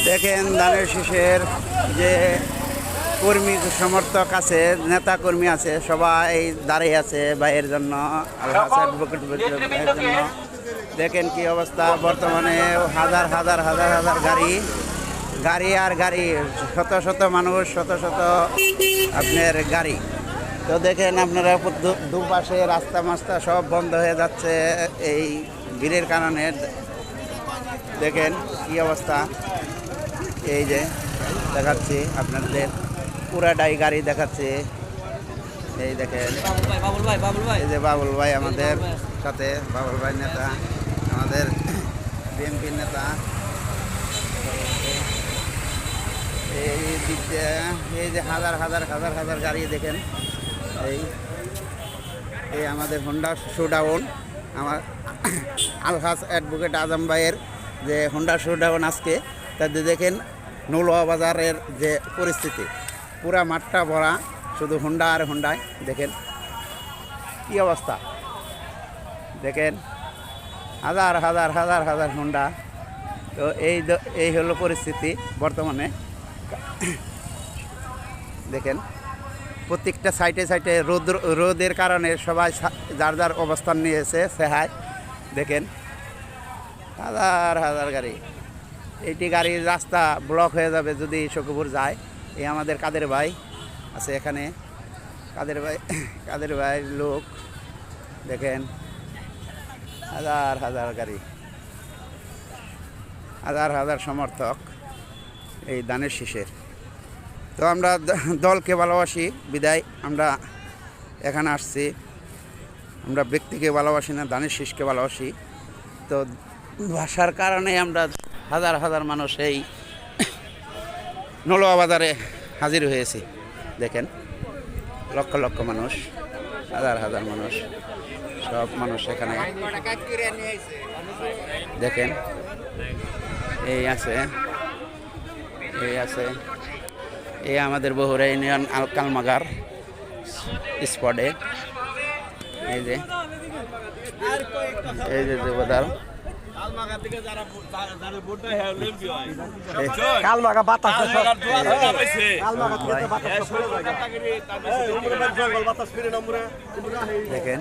দেখেন ধানের শীষের যে কর্মী সমর্থক আছে, নেতা কর্মী আছে, সবাই দাঁড়িয়ে আছে ভাইয়ের জন্য, ভাইয়ের জন্য। দেখেন কি অবস্থা বর্তমানে, হাজার হাজার হাজার হাজার গাড়ি গাড়ি আর গাড়ি, শত শত মানুষ, শত শত আপনার গাড়ি। তো দেখেন আপনারা দুপাশে রাস্তা মাস্তা সব বন্ধ হয়ে যাচ্ছে এই ভিড়ের কারণে। দেখেন কি অবস্থা, এই যে দেখাচ্ছি আপনাদের পুরাটাই গাড়ি দেখাচ্ছি। এই দেখেন এই যে বাবুল ভাই আমাদের সাথে, বাবুল ভাই নেতা, আমাদের বিএনপির নেতা। এই দিক দিয়ে এই যে হাজার হাজার হাজার হাজার গাড়ি দেখেন। এই আমাদের হোন্ডা শোডাউন, আমার আলহাজ অ্যাডভোকেট আজম ভাইয়ের যে হোন্ডা শোডাউন আজকে, তাদের দেখেন নৌলোয়া বাজারের যে পরিস্থিতি, পুরা মাঠটা ভরা শুধু হোন্ডা আর হোন্ডায়। দেখেন কি অবস্থা, দেখেন হাজার হাজার হাজার হাজার হোন্ডা। তো এই হলো পরিস্থিতি বর্তমানে। দেখেন প্রত্যেকটা সাইডে সাইডে রোদের কারণে সবাই যার যার অবস্থান নিয়েছে সেহায়। দেখেন হাজার হাজার গাড়ি, এইটি গাড়ির রাস্তা ব্লক হয়ে যাবে যদি শকুপুর যায়। এই আমাদের কাদের ভাই আছে এখানে, কাদের ভাই লোক। দেখেন হাজার হাজার গাড়ি, হাজার হাজার সমর্থক এই ধানের শীষের। তো আমরা দলকে ভালোবাসি বিদায় আমরা এখানে আসছি, আমরা ব্যক্তিকে ভালোবাসি না, ধানের শীষকে ভালোবাসি। তো ভাষার কারণে আমরা হাজার হাজার মানুষ এই নৌলোয়া বাজারে হাজির হয়েছি। দেখেন লক্ষ লক্ষ মানুষ, হাজার হাজার মানুষ, সব মানুষ এখানে। দেখেন এই আছে, এই আমাদের বহুরা ইউনিয়ন কালমাগার স্পটে। এই যে যুবদল কালমাগা বাতাস দেখেন।